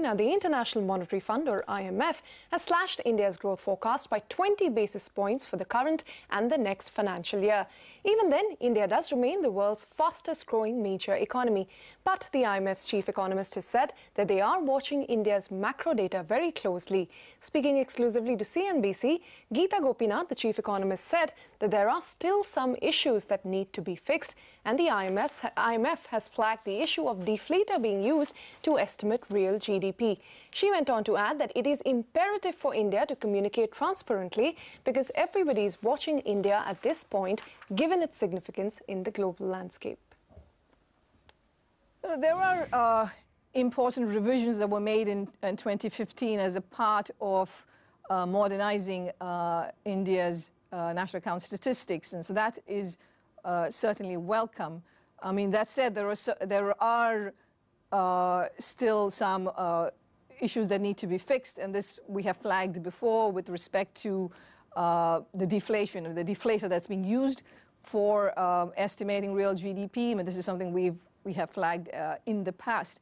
Now, the International Monetary Fund, or IMF, has slashed India's growth forecast by 20 basis points for the current and the next financial year. Even then, India does remain the world's fastest growing major economy. But the IMF's chief economist has said that they are watching India's macro data very closely. Speaking exclusively to CNBC, Gita Gopinath, the chief economist, said that there are still some issues that need to be fixed, and the IMF has flagged the issue of deflator being used to estimate real GDP. She went on to add that it is imperative for India to communicate transparently because everybody is watching India at this point, given its significance in the global landscape. There are important revisions that were made in 2015 as a part of modernizing India's national account statistics, and so that is certainly welcome. I mean, that said, there are still some issues that need to be fixed, and this we have flagged before with respect to the deflation, or the deflator that's being used for estimating real GDP. I mean, this is something we have flagged in the past.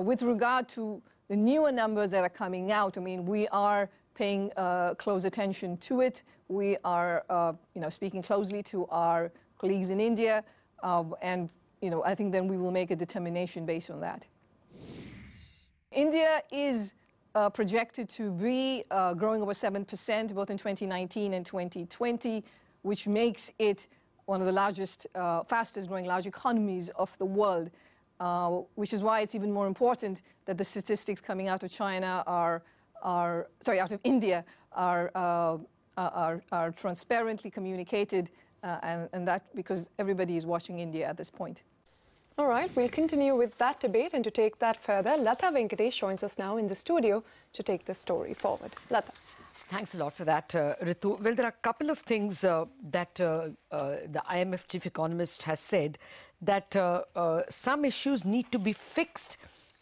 With regard to the newer numbers that are coming out, I mean, we are paying close attention to it. We are, speaking closely to our colleagues in India, and I think then we will make a determination based on that. India is projected to be growing over 7% both in 2019 and 2020, which makes it one of the largest, fastest growing large economies of the world, which is why it's even more important that the statistics coming out of China out of India are transparently communicated, and that because everybody is watching India at this point. All right, we'll continue with that debate, and to take that further, Lata Venkatesh joins us now in the studio to take this story forward. Lata. Thanks a lot for that, Ritu. Well, there are a couple of things that the IMF chief economist has said, that some issues need to be fixed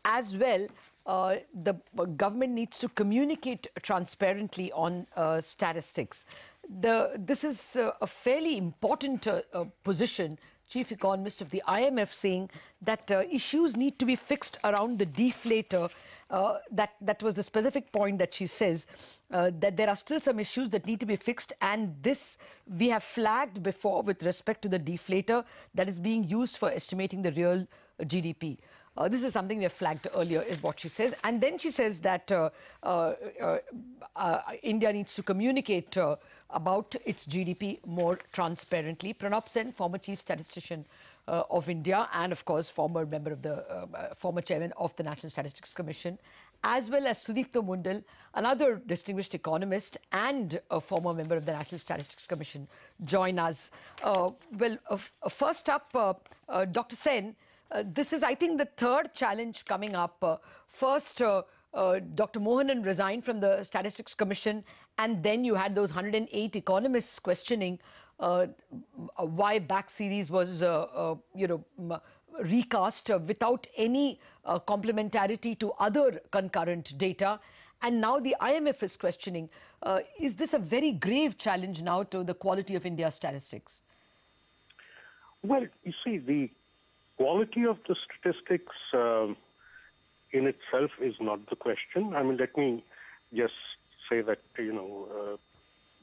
as well. The government needs to communicate transparently on statistics. This is a fairly important position. Chief economist of the IMF saying that issues need to be fixed around the deflator. That was the specific point that she says, that there are still some issues that need to be fixed, and this we have flagged before with respect to the deflator that is being used for estimating the real GDP. This is something we have flagged earlier, is what she says. And then she says that India needs to communicate about its GDP more transparently. Pranab Sen, former chief statistician of India, and of course former member of the former chairman of the National Statistics Commission, as well as Sudipto Mundal, another distinguished economist and a former member of the National Statistics Commission, join us. First up, Dr. Sen, this is, I think, the third challenge coming up. First, Dr. Mohanan resigned from the Statistics Commission, and then you had those 108 economists questioning why back series was, recast without any complementarity to other concurrent data. And now the IMF is questioning. Is this a very grave challenge now to the quality of India's statistics? Well, you see, the quality of the statistics in itself is not the question. I mean, let me just say that,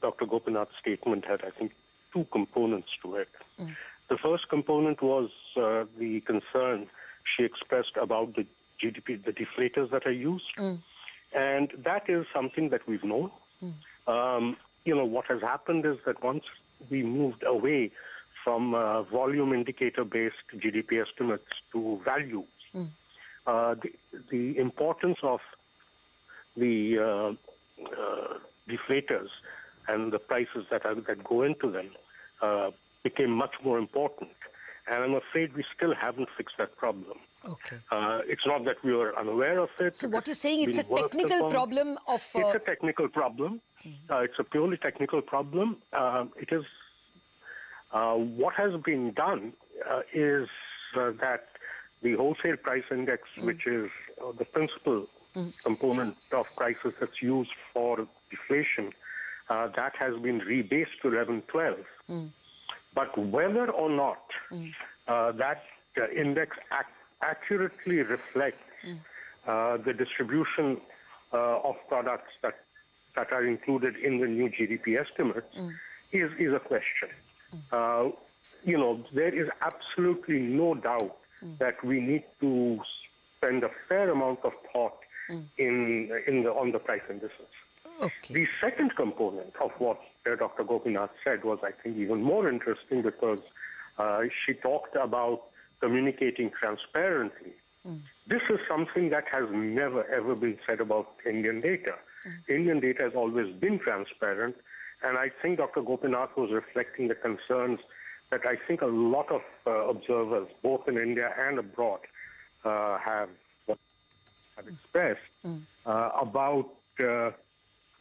Dr. Gopinath's statement had, I think, two components to it. The first component was the concern she expressed about the GDP, the deflators that are used. And that is something that we've known. What has happened is that once we moved away from volume indicator-based GDP estimates to values, the importance of the deflators and the prices that go into them became much more important. And I'm afraid we still haven't fixed that problem. Okay. It's not that we were unaware of it. So what you're saying, it's a technical problem of... It's a technical problem. It's a purely technical problem. It is... what has been done is that the wholesale price index, which is the principal component of prices that's used for deflation, that has been rebased to 11-12. But whether or not that index accurately reflects the distribution of products that are included in the new GDP estimates is a question. There is absolutely no doubt that we need to spend a fair amount of thought on the price indices. Okay. The second component of what Dr. Gopinath said was, I think, even more interesting because she talked about communicating transparently. This is something that has never, ever been said about Indian data. Indian data has always been transparent, and I think Dr. Gopinath was reflecting the concerns that I think a lot of observers, both in India and abroad, have expressed about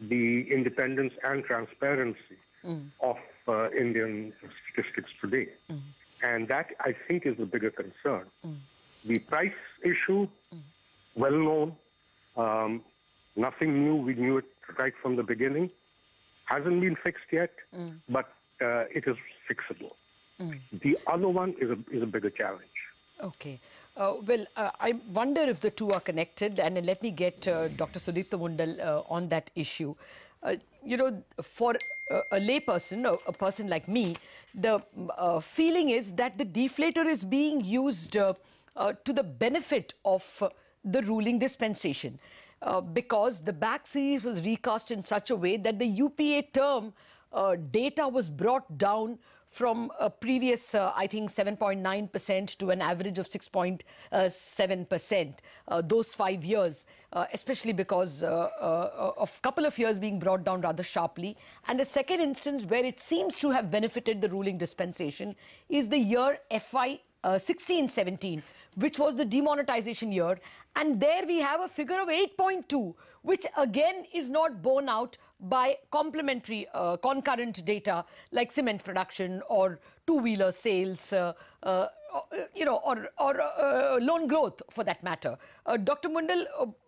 the independence and transparency of Indian statistics today. And that, I think, is the bigger concern. The price issue, well known, nothing new, we knew it right from the beginning. Hasn't been fixed yet, but it is fixable. The other one is a bigger challenge. Okay. I wonder if the two are connected, and let me get Dr. Sudipta Mundal on that issue. For a layperson, a person like me, the feeling is that the deflator is being used to the benefit of the ruling dispensation because the back series was recast in such a way that the UPA term data was brought down from a previous, I think, 7.9% to an average of 6.7%, those 5 years, especially because of a couple of years being brought down rather sharply. And the second instance where it seems to have benefited the ruling dispensation is the year FY 16-17, which was the demonetization year. And there we have a figure of 8.2, which again is not borne out by complementary concurrent data like cement production or two-wheeler sales, or loan growth for that matter. Dr. Mundal,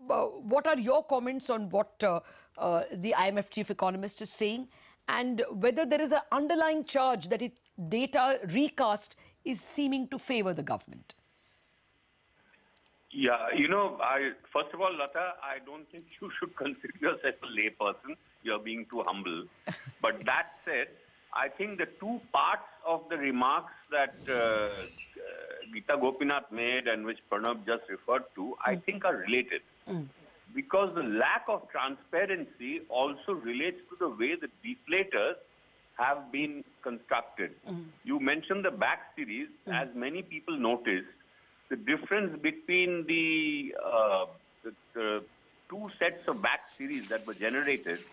what are your comments on what the IMF chief economist is saying, and whether there is an underlying charge that data recast is seeming to favor the government? Yeah, first of all, Lata, I don't think you should consider yourself a layperson. You're being too humble. But that said, I think the two parts of the remarks that Gita Gopinath made and which Pranav just referred to, I think are related. Because the lack of transparency also relates to the way the deflators have been constructed. You mentioned the back series. As many people noticed, the difference between the two sets of back series that were generated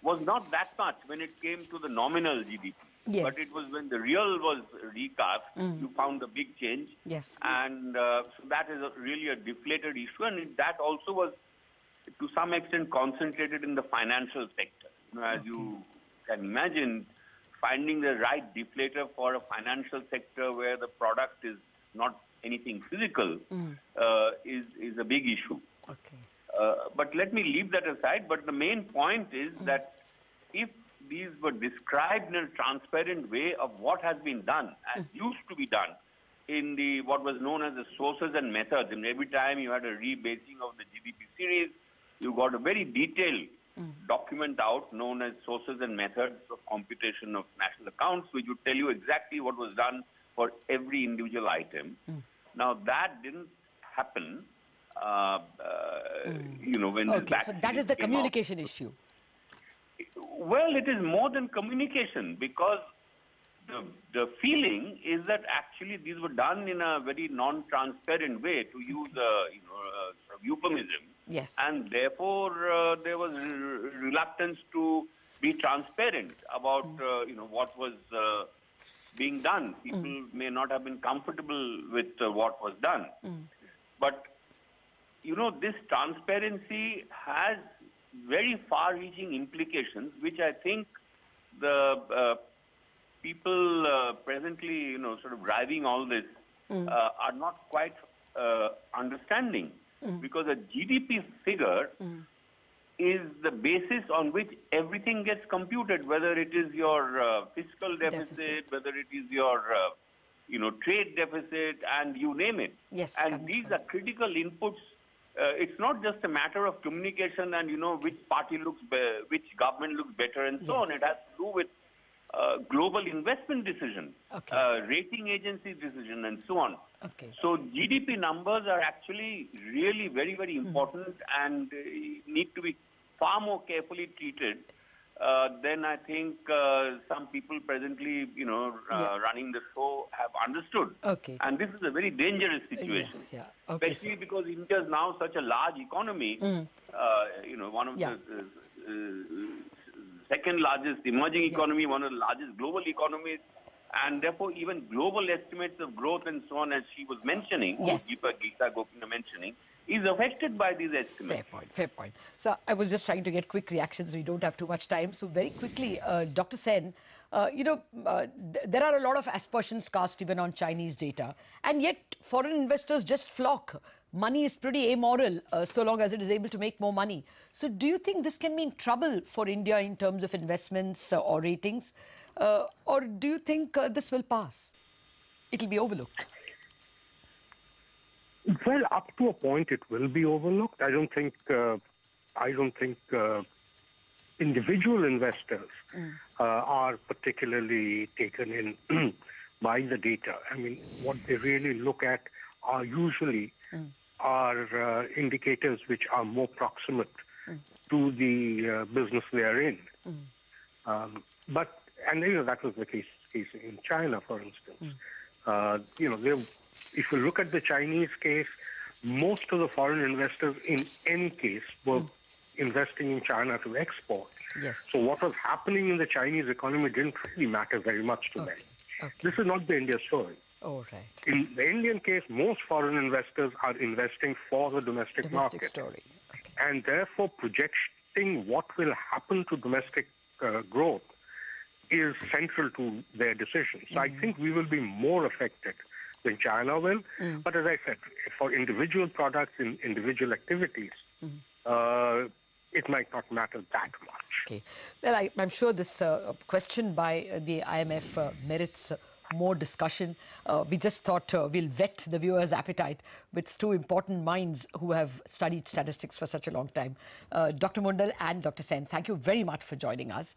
was not that much when it came to the nominal GDP. Yes. But it was when the real was recast, you found a big change. Yes. And so that is really a deflated issue. And that also was, to some extent, concentrated in the financial sector. As you can imagine, finding the right deflator for a financial sector where the product is not anything physical is a big issue. Okay. But let me leave that aside. But the main point is that if these were described in a transparent way of what has been done, as used to be done in the what was known as the sources and methods, and every time you had a rebasing of the GDP series, you got a very detailed document out known as sources and methods of computation of national accounts, which would tell you exactly what was done for every individual item. Now, that didn't happen, when this back so that is the communication issue. Well, it is more than communication, because the feeling is that actually these were done in a very non-transparent way, to use a euphemism. Yes. And therefore, there was reluctance to be transparent about what was being done. People may not have been comfortable with what was done. But, this transparency has very far-reaching implications, which I think the people presently, sort of driving all this are not quite understanding. Because a GDP figure is the basis on which everything gets computed, whether it is your fiscal deficit, whether it is your trade deficit, and you name it. Yes, and these are critical inputs. It's not just a matter of communication and, which party which government looks better and so on. It has to do with global investment decision, rating agency decision, and so on. So GDP numbers are actually really very, very important and need to be far more carefully treated than I think some people presently, running the show have understood. And this is a very dangerous situation, especially because India is now such a large economy, one of the second largest emerging economy, one of the largest global economies, and therefore even global estimates of growth and so on, as she was mentioning, Gita Gopinath mentioning, is affected by these estimates. Fair point. So I was just trying to get quick reactions. We don't have too much time. So very quickly, Dr. Sen, there are a lot of aspersions cast even on Chinese data, and yet foreign investors just flock. Money is pretty amoral so long as it is able to make more money. So do you think this can mean trouble for India in terms of investments or ratings? Or do you think this will pass? It will be overlooked? Well, up to a point, it will be overlooked. I don't think individual investors are particularly taken in by the data. I mean, what they really look at are usually indicators which are more proximate to the business they are in. That was the case in China, for instance. If you look at the Chinese case, most of the foreign investors in any case were investing in China to export. So what was happening in the Chinese economy didn't really matter very much to them. This is not the India story. In the Indian case, most foreign investors are investing for the domestic market. And therefore, projecting what will happen to domestic growth is central to their decisions. So I think we will be more affected than China will. But as I said, for individual products in individual activities, it might not matter that much. Well, I'm sure this question by the IMF merits more discussion. We just thought we'll whet the viewers' appetite with two important minds who have studied statistics for such a long time. Dr. Mundal and Dr. Sen, thank you very much for joining us.